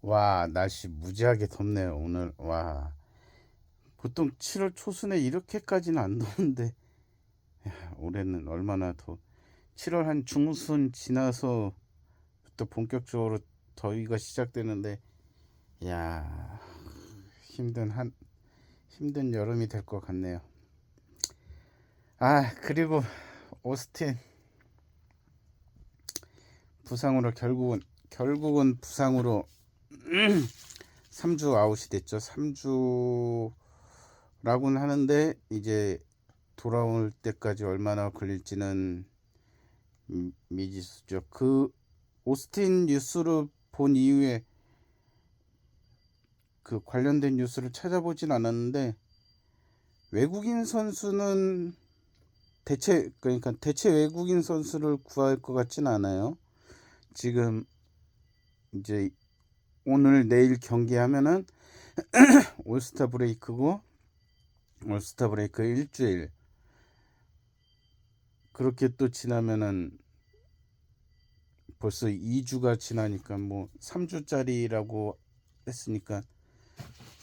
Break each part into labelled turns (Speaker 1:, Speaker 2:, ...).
Speaker 1: 와, 날씨 무지하게 덥네요, 오늘. 와, 보통 7월 초순에 이렇게까지는 안 더운데, 올해는 얼마나 7월 한 중순 지나서부터 본격적으로 더위가 시작되는데, 야, 힘든 힘든 여름이 될 것 같네요. 아, 그리고 오스틴 부상으로 결국은 부상으로 3주 아웃이 됐죠. 3주라고는 하는데 이제 돌아올 때까지 얼마나 걸릴지는 미지수죠. 그 오스틴 뉴스를 본 이후에 그 관련된 뉴스를 찾아보진 않았는데 외국인 선수는 그러니까 대체 외국인 선수를 구할 것 같진 않아요. 지금 이제 오늘 내일 경기하면은 올스타 브레이크고 올스타 브레이크 일주일 그렇게 또 지나면은 벌써 2주가 지나니까 뭐 3주짜리라고 했으니까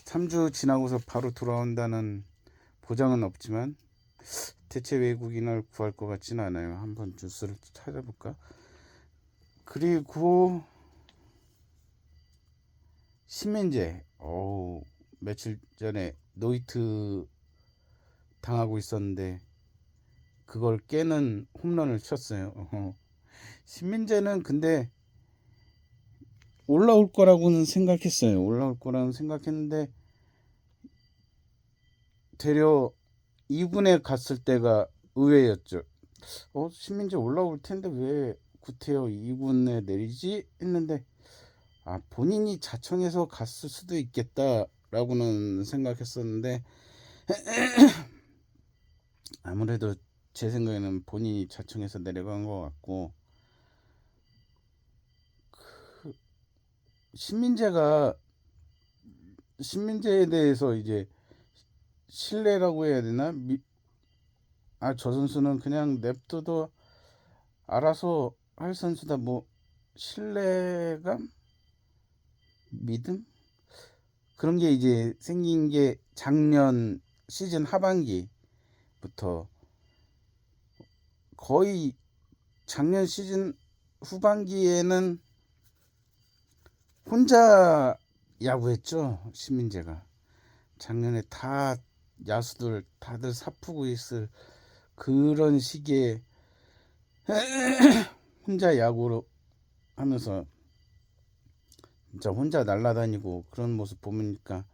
Speaker 1: 3주 지나고서 바로 돌아온다는 보장은 없지만 대체 외국인을 구할 것 같지는 않아요. 한번 뉴스를 찾아볼까? 그리고 신민재, 며칠 전에 노히트 당하고 있었는데 그걸 깨는 홈런을 쳤어요. 신민재는 근데 올라올 거라고는 생각했어요. 올라올 거라는 생각했는데 되려 2군에 갔을 때가 의외였죠. 신민재 올라올 텐데 왜 구태여 2군에 내리지 했는데 본인이 자청해서 갔을 수도 있겠다라고는 생각했었는데 아무래도 제 생각에는 본인이 자청해서 내려간 것 같고 신민재가 신민재에 대해서 이제 신뢰라고 해야 되나? 저 선수는 그냥 냅둬도 알아서 할 선수다. 뭐 신뢰감, 믿음 그런 게 이제 생긴 게 작년 시즌 하반기부터 거의 작년 시즌 후반기에는 혼자 야구했죠. 신민재가 작년에 다 야수들 다들 사프고 있을 그런 시기에 혼자 야구를 하면서 진짜 혼자 날아다니고 그런 모습 보니까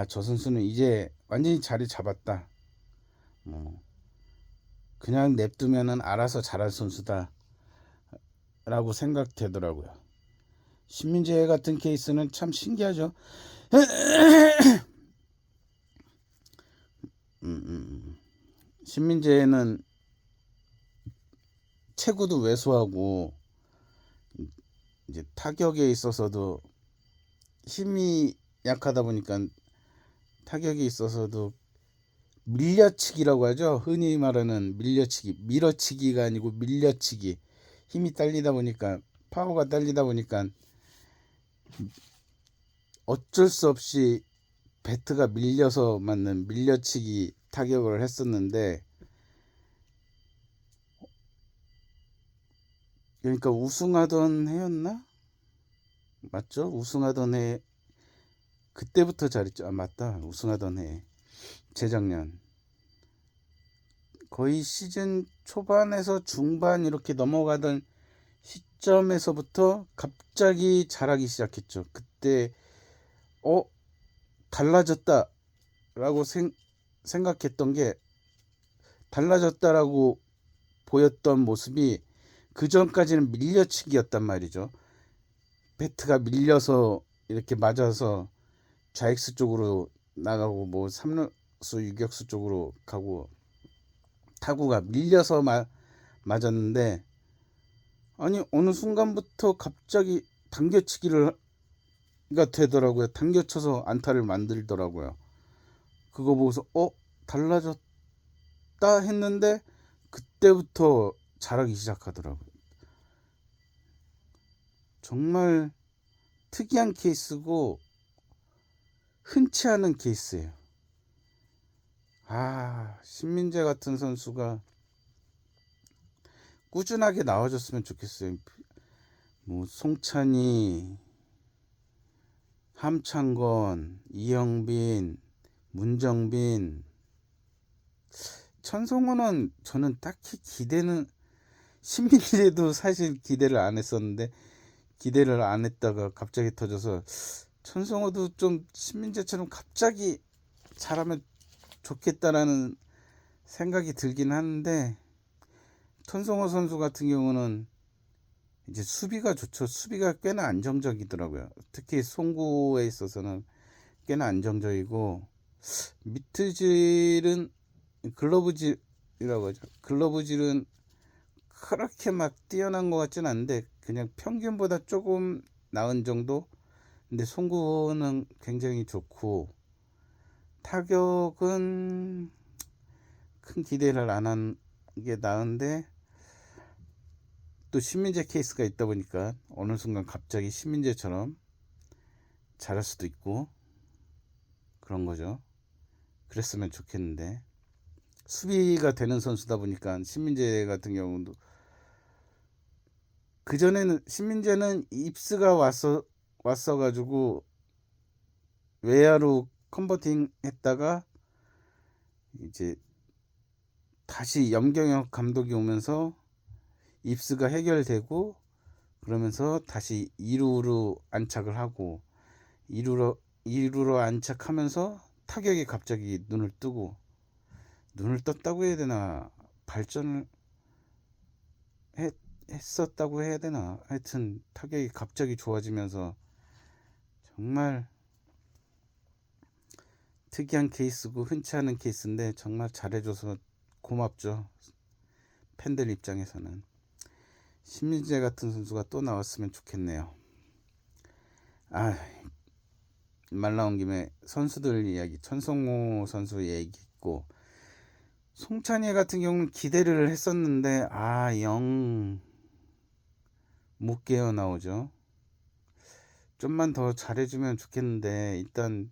Speaker 1: 저 선수는 이제 완전히 자리 잡았다. 뭐 그냥 냅두면은 알아서 잘할 선수다라고 생각되더라고요. 신민재 같은 케이스는 참 신기하죠. 신민재는 체구도 왜소하고 이제 타격에 있어서도 힘이 약하다 보니까 타격에 있어서도 밀려치기라고 하죠. 흔히 말하는 밀어치기가 아니고 밀려치기. 힘이 딸리다 보니까 파워가 딸리다 보니까 어쩔 수 없이 배트가 밀려서 맞는 밀려치기 타격을 했었는데 그러니까 우승하던 해였나? 맞죠? 우승하던 해 그때부터 잘했죠. 맞다. 우승하던 해 재작년 거의 시즌 초반에서 중반 이렇게 넘어가던 시점에서부터 갑자기 잘하기 시작했죠. 그때 어 달라졌다라고 생각했던 게 달라졌다라고 보였던 모습이 그 전까지는 밀려치기였단 말이죠. 배트가 밀려서 이렇게 맞아서 좌익수 쪽으로 나가고 뭐 삼루수 유격수 쪽으로 가고 타구가 밀려서 맞았는데 아니 어느 순간부터 갑자기 당겨치기가 되더라고요. 당겨쳐서 안타를 만들더라고요. 그거 보고서 달라졌다 했는데 그때부터 잘하기 시작하더라고요. 정말 특이한 케이스고 흔치 않은 케이스예요. 신민재 같은 선수가 꾸준하게 나와줬으면 좋겠어요. 뭐 송찬희, 함창건, 이영빈, 문정빈, 천성호는 저는 딱히 기대는, 신민재도 사실 기대를 안 했었는데 기대를 안 했다가 갑자기 터져서 천성호도 좀 신민재처럼 갑자기 잘하면 좋겠다라는 생각이 들긴 하는데, 천성호 선수 같은 경우는 이제 수비가 좋죠. 수비가 꽤나 안정적이더라고요. 특히 송구에 있어서는 꽤나 안정적이고, 미트질은 글러브질이라고 하죠. 글러브질은 그렇게 막 뛰어난 것 같진 않은데 그냥 평균보다 조금 나은 정도. 근데 송구는 굉장히 좋고, 타격은 큰 기대를 안 한 게 나은데, 또 신민재 케이스가 있다 보니까 어느 순간 갑자기 신민재처럼 잘할 수도 있고 그런 거죠. 그랬으면 좋겠는데, 수비가 되는 선수다 보니까 신민재 같은 경우도, 그전에는 신민재는 입스가 왔어가지고 외야로 컨버팅 했다가 이제 다시 염경엽 감독이 오면서 입스가 해결되고, 그러면서 다시 2루로 안착을 하고, 2루로 안착하면서 타격이 갑자기 눈을 떴다고 해야 되나, 발전을 했었다고 해야 되나, 하여튼 타격이 갑자기 좋아지면서 정말 특이한 케이스고 흔치 않은 케이스인데 정말 잘해줘서 고맙죠. 팬들 입장에서는. 신민재 같은 선수가 또 나왔으면 좋겠네요. 말 나온 김에 선수들 이야기, 천성호 선수 얘기 있고, 송찬희 같은 경우는 기대를 했었는데 영 못 깨어 나오죠. 좀만 더 잘해주면 좋겠는데, 일단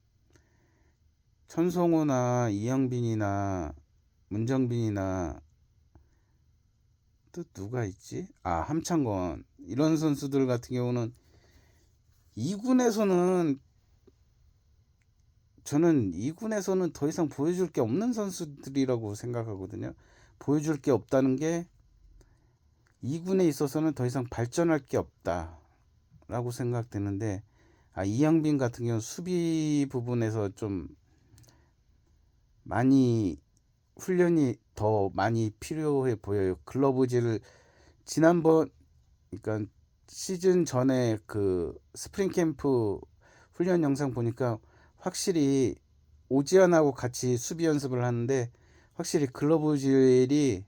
Speaker 1: 천성호나 이영빈이나 문정빈이나 또 누가 있지? 함창건, 이런 선수들 같은 경우는 2군에서는, 저는 2군에서는 더 이상 보여줄 게 없는 선수들이라고 생각하거든요. 보여줄 게 없다는 게, 2군에 있어서는 더 이상 발전할 게 없다라고 생각되는데, 이영빈 같은 경우는 수비 부분에서 좀 많이 훈련이 더 많이 필요해 보여요. 글러브질을 지난번, 그러니까 시즌 전에 그 스프링 캠프 훈련 영상 보니까 확실히 오지환하고 같이 수비 연습을 하는데, 확실히 글러브질이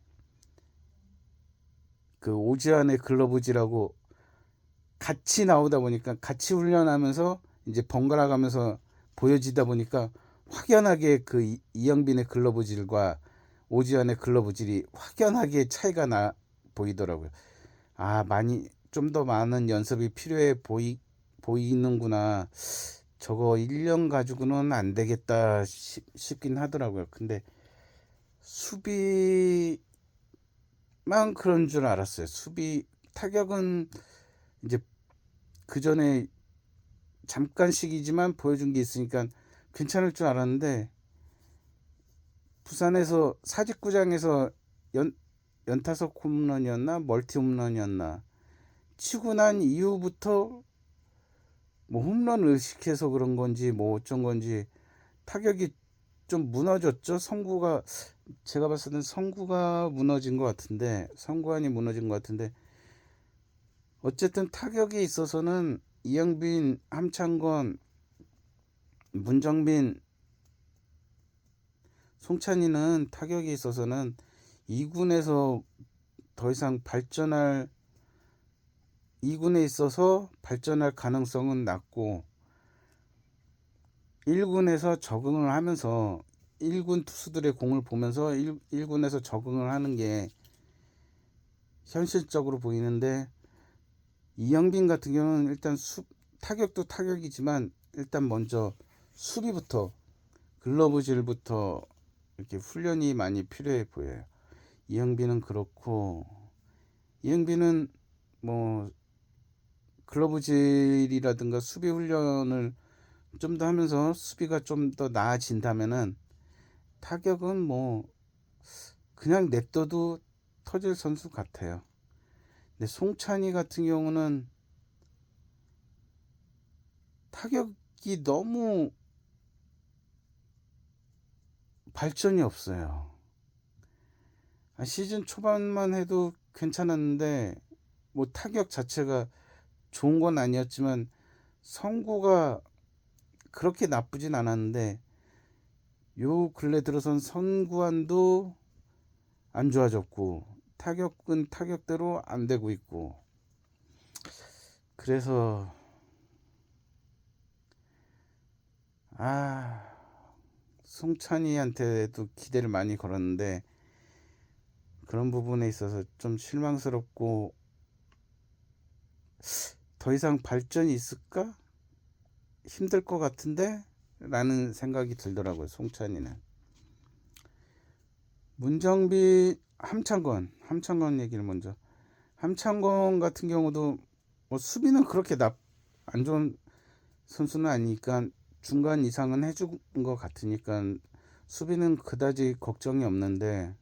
Speaker 1: 그 오지환의 글러브질하고 같이 나오다 보니까, 같이 훈련하면서 이제 번갈아 가면서 보여지다 보니까 확연하게 그 이영빈의 글러브질과 오지환의 글러브질이 확연하게 차이가 나 보이더라고요. 많이 좀 더 많은 연습이 필요해 보이는구나. 저거 1년 가지고는 안 되겠다 싶긴 하더라고요. 근데 수비만 그런 줄 알았어요. 수비 타격은 이제 그 전에 잠깐씩이지만 보여준 게 있으니까 괜찮을 줄 알았는데, 부산에서 사직구장에서 연타석 홈런이었나 멀티 홈런이었나 치고 난 이후부터 뭐 홈런을 의식해서 그런 건지 뭐 어쩐 건지 타격이 좀 무너졌죠. 제가 봤을 때는 성구가 무너진 것 같은데, 성구안이 무너진 것 같은데, 어쨌든 타격에 있어서는 이영빈, 함창건, 문정빈, 송찬이는 타격에 있어서는 2군에서 더 이상 2군에 있어서 발전할 가능성은 낮고, 1군에서 적응을 하면서 1군 투수들의 공을 보면서 1군에서 적응을 하는 게 현실적으로 보이는데, 이영빈 같은 경우는 일단 타격도 타격이지만 일단 먼저 수비부터 글러브질부터 이렇게 훈련이 많이 필요해 보여요. 이영빈은 그렇고, 이영빈은 뭐 글러브질이라든가 수비 훈련을 좀 더 하면서 수비가 좀 더 나아진다면은 타격은 뭐 그냥 냅둬도 터질 선수 같아요. 근데 송찬이 같은 경우는 타격이 너무 발전이 없어요. 시즌 초반만 해도 괜찮았는데 뭐 타격 자체가 좋은 건 아니었지만 성구가 그렇게 나쁘진 않았는데 요 근래 들어선 선구안도 안 좋아졌고 타격은 타격대로 안 되고 있고, 그래서 송찬이한테도 기대를 많이 걸었는데 그런 부분에 있어서 좀 실망스럽고, 더 이상 발전이 있을까? 힘들 것 같은데? 라는 생각이 들더라고요. 송찬이는. 문정비, 함창건 얘기를 먼저. 함창건 같은 경우도 뭐 수비는 그렇게 안 좋은 선수는 아니니까 중간 이상은 해준 것 같으니까 수비는 그다지 걱정이 없는데,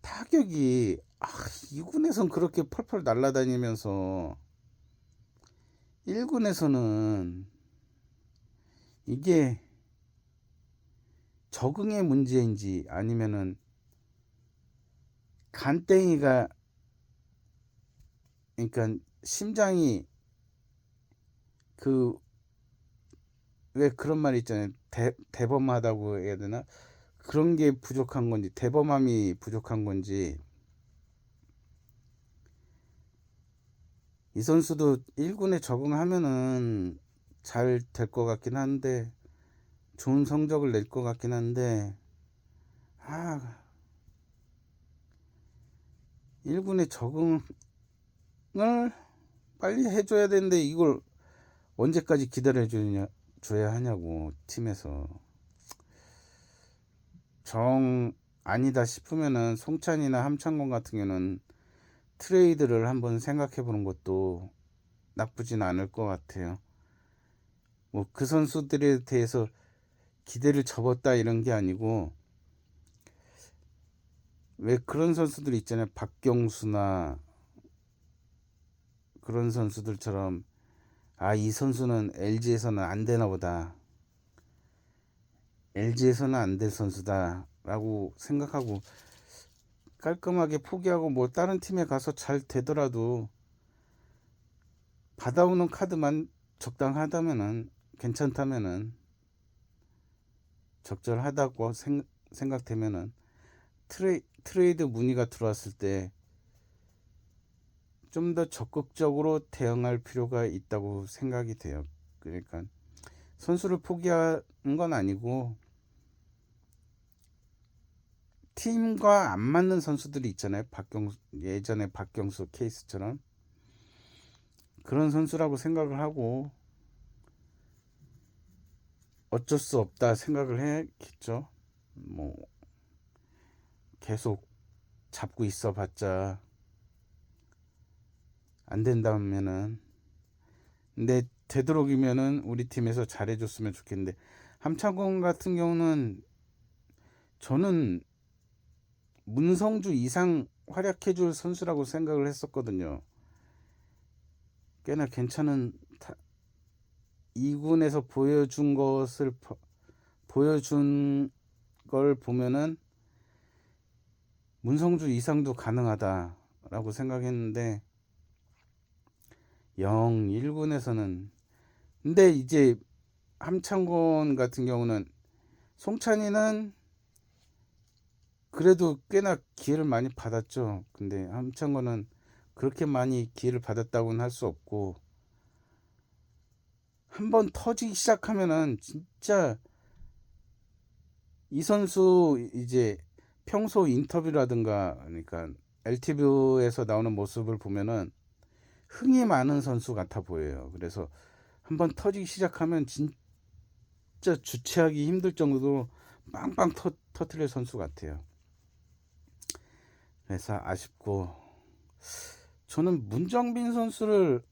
Speaker 1: 타격이 2군에선 그렇게 펄펄 날아다니면서 1군에서는 이게 적응의 문제인지 아니면은 간땡이가, 그러니까 심장이, 그 왜 그런 말 있잖아요. 대범하다고 해야 되나? 그런 게 부족한 건지, 대범함이 부족한 건지. 이 선수도 1군에 적응하면은 잘 될 것 같긴 한데, 좋은 성적을 낼 것 같긴 한데, 1군에 적응을 빨리 해줘야 되는데 이걸 언제까지 줘야 하냐고, 팀에서. 정 아니다 싶으면은 송찬이나 함창건 같은 경우는 트레이드를 한번 생각해 보는 것도 나쁘진 않을 것 같아요. 뭐 그 선수들에 대해서 기대를 접었다 이런 게 아니고, 왜 그런 선수들 있잖아요. 박경수나 그런 선수들처럼 이 선수는 LG에서는 안 되나 보다, LG에서는 안 될 선수다 라고 생각하고 깔끔하게 포기하고 뭐 다른 팀에 가서 잘 되더라도 받아오는 카드만 적당하다면은, 괜찮다면은, 적절하다고 생각되면은 트레이드 문의가 들어왔을 때 좀 더 적극적으로 대응할 필요가 있다고 생각이 돼요. 그러니까 선수를 포기한 건 아니고 팀과 안 맞는 선수들이 있잖아요. 예전에 박경수 케이스처럼 그런 선수라고 생각을 하고 어쩔 수 없다 생각을 했겠죠. 뭐 계속 잡고 있어 봤자 안 된다면은. 근데 되도록이면은 우리 팀에서 잘해줬으면 좋겠는데, 함창건 같은 경우는 저는 문성주 이상 활약해줄 선수라고 생각을 했었거든요. 꽤나 괜찮은 2군에서 보여준 걸 보면은 문성주 이상도 가능하다라고 생각했는데 1군에서는. 근데 이제 함창건 같은 경우는, 송찬이는 그래도 꽤나 기회를 많이 받았죠. 근데 함창건은 그렇게 많이 기회를 받았다고는 할 수 없고, 한번 터지기 시작하면은 진짜 이 선수 이제 평소 인터뷰라든가, 그러니까 LTV에서 나오는 모습을 보면은 흥이 많은 선수 같아 보여요. 그래서 한번 터지기 시작하면 진짜 주체하기 힘들 정도로 빵빵 터트릴 선수 같아요. 그래서 아쉽고, 저는 문정빈 선수를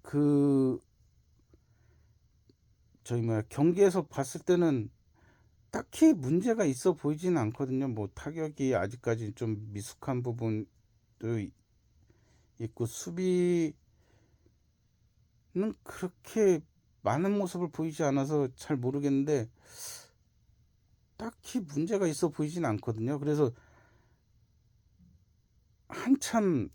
Speaker 1: 그 저희 뭐야 경기에서 봤을 때는 딱히 문제가 있어 보이지는 않거든요. 뭐 타격이 아직까지 좀 미숙한 부분도 있고, 수비는 그렇게 많은 모습을 보이지 않아서 잘 모르겠는데 딱히 문제가 있어 보이진 않거든요. 그래서 한참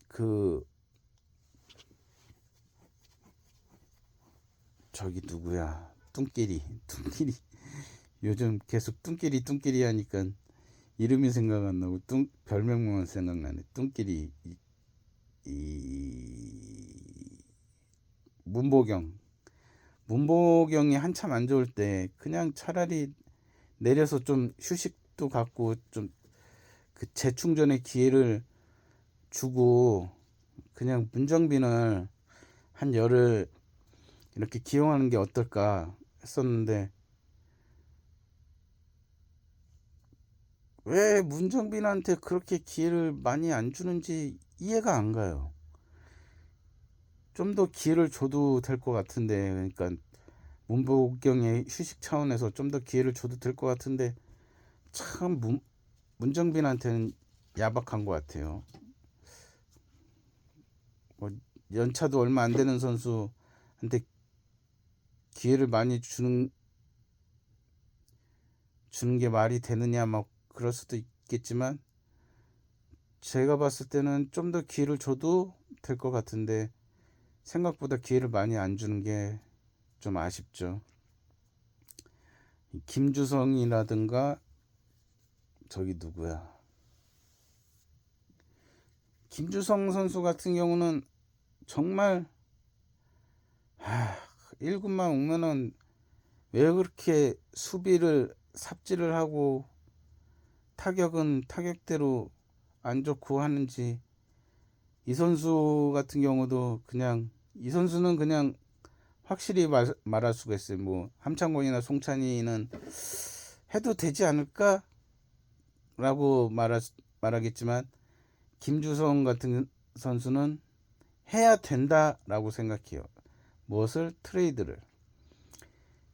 Speaker 1: 저기 누구야, 뚱끼리 요즘 계속 뚱끼리 하니까 이름이 생각 안 나고 별명만 생각나네. 뚱끼리. 이 문보경. 문보경이 한참 안 좋을 때 그냥 차라리 내려서 좀 휴식도 갖고 좀 그 재충전의 기회를 주고 그냥 문정빈을 한 열흘 이렇게 기용하는 게 어떨까 했었는데, 왜 문정빈한테 그렇게 기회를 많이 안 주는지 이해가 안 가요. 좀 더 기회를 줘도 될 것 같은데, 그러니까 문보경의 휴식 차원에서 좀 더 기회를 줘도 될 것 같은데, 참 문정빈한테는 야박한 것 같아요. 뭐 연차도 얼마 안 되는 선수한테 기회를 많이 주는 게 말이 되느냐, 막 그럴 수도 있겠지만, 제가 봤을 때는 좀 더 기회를 줘도 될 것 같은데 생각보다 기회를 많이 안 주는 게 좀 아쉽죠. 김주성이라든가 저기 누구야, 김주성 선수 같은 경우는 정말 1군만 오면은 왜 그렇게 수비를 삽질을 하고 타격은 타격대로 안 좋고 하는지. 이 선수 같은 경우도 그냥, 이 선수는 그냥 확실히 말할 수가 있어요. 뭐 함창곤이나 송찬이는 해도 되지 않을까 라고 말하겠지만, 김주성 같은 선수는 해야 된다라고 생각해요. 무엇을? 트레이드를.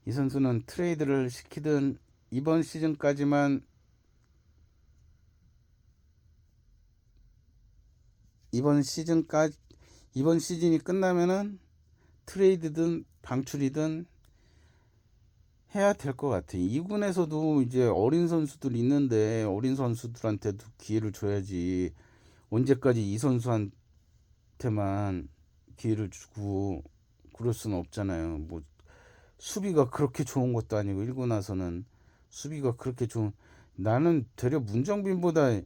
Speaker 1: 이 선수는 트레이드를 시키든 이번 시즌까지만, 이번 시즌이 끝나면은 트레이드든 방출이든 해야 될 것 같아요. 2군에서도 이제 어린 선수들 있는데 어린 선수들한테도 기회를 줘야지. 언제까지 이 선수한테만 기회를 주고 그럴 수는 없잖아요. 뭐 수비가 그렇게 좋은 것도 아니고, 1군 나서는 수비가 그렇게 좋은, 나는 되려 문정빈보다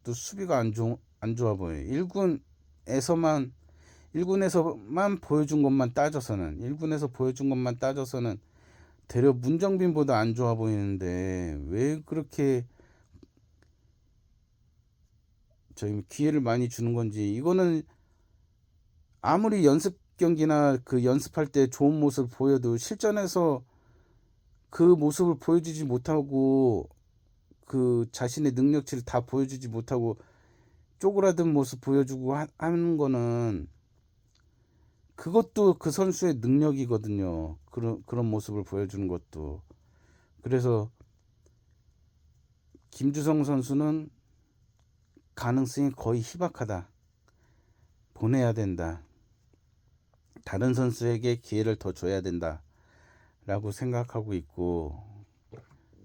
Speaker 1: 또 수비가 안 좋아 보여요. 1군에서만 보여준 것만 따져서는 1군에서 보여준 것만 따져서는 되려 문정빈보다 안 좋아 보이는데, 왜 그렇게 저희 기회를 많이 주는 건지. 이거는 아무리 연습 경기나 그 연습할 때 좋은 모습을 보여도 실전에서 그 모습을 보여주지 못하고 그 자신의 능력치를 다 보여주지 못하고 쪼그라든 모습 보여주고 하는 거는, 그것도 그 선수의 능력이거든요. 그런 모습을 보여주는 것도. 그래서 김주성 선수는 가능성이 거의 희박하다. 보내야 된다. 다른 선수에게 기회를 더 줘야 된다. 라고 생각하고 있고,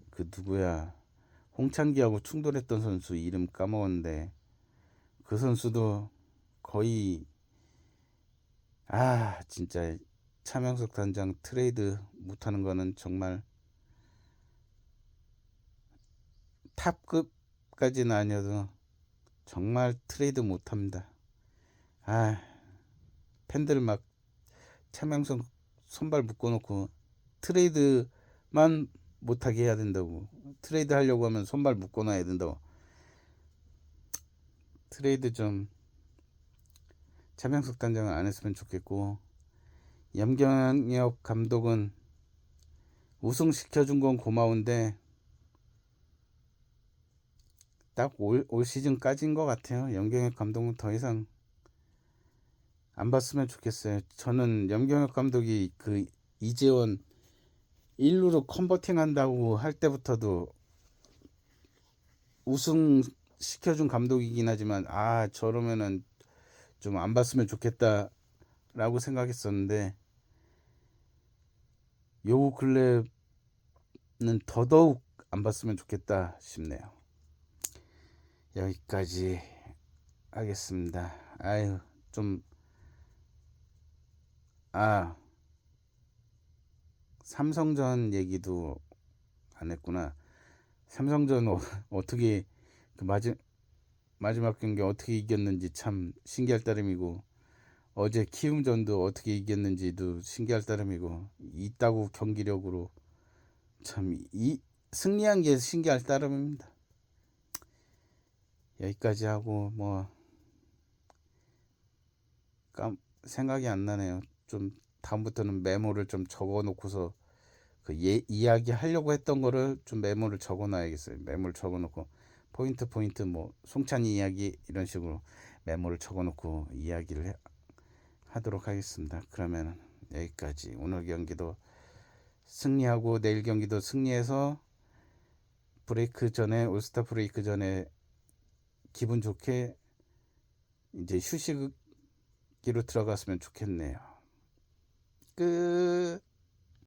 Speaker 1: 그 누구야, 홍창기하고 충돌했던 선수 이름 까먹었는데, 그 선수도 거의, 진짜 차명석 단장 트레이드 못하는 거는 정말 탑급까지는 아니어도 정말 트레이드 못합니다. 팬들 막 차명석 손발 묶어놓고 트레이드만 못하게 해야 된다고. 트레이드 하려고 하면 손발 묶어놔야 된다고. 트레이드 좀 차명석 단장은 안 했으면 좋겠고, 염경엽 감독은 우승 시켜준 건 고마운데 딱 올 시즌까지인 것 같아요. 염경엽 감독은 더 이상 안 봤으면 좋겠어요. 저는 염경엽 감독이 그 이재원 1루로 컨버팅 한다고 할 때부터도 우승 시켜준 감독이긴 하지만, 저러면은 좀 안 봤으면 좋겠다 라고 생각했었는데, 요 근래는 더더욱 안 봤으면 좋겠다 싶네요. 여기까지 하겠습니다. 아유, 좀, 삼성전 얘기도 안 했구나. 삼성전 어떻게 그 마지막 경기 어떻게 이겼는지 참 신기할 따름이고, 어제 키움전도 어떻게 이겼는지도 신기할 따름이고, 이따구 경기력으로 참 승리한 게 신기할 따름입니다. 여기까지 하고 생각이 안 나네요. 좀 다음부터는 메모를 좀 적어 놓고서 그 이야기 하려고 했던 거를 좀 메모를 적어 놔야겠어요. 메모를 적어 놓고 포인트 송찬이 이야기 이런 식으로 메모를 적어 놓고 이야기를 하도록 하겠습니다. 그러면 여기까지. 오늘 경기도 승리하고 내일 경기도 승리해서 브레이크 전에, 올스타 브레이크 전에 기분 좋게 이제 휴식기로 들어갔으면 좋겠네요. 끝.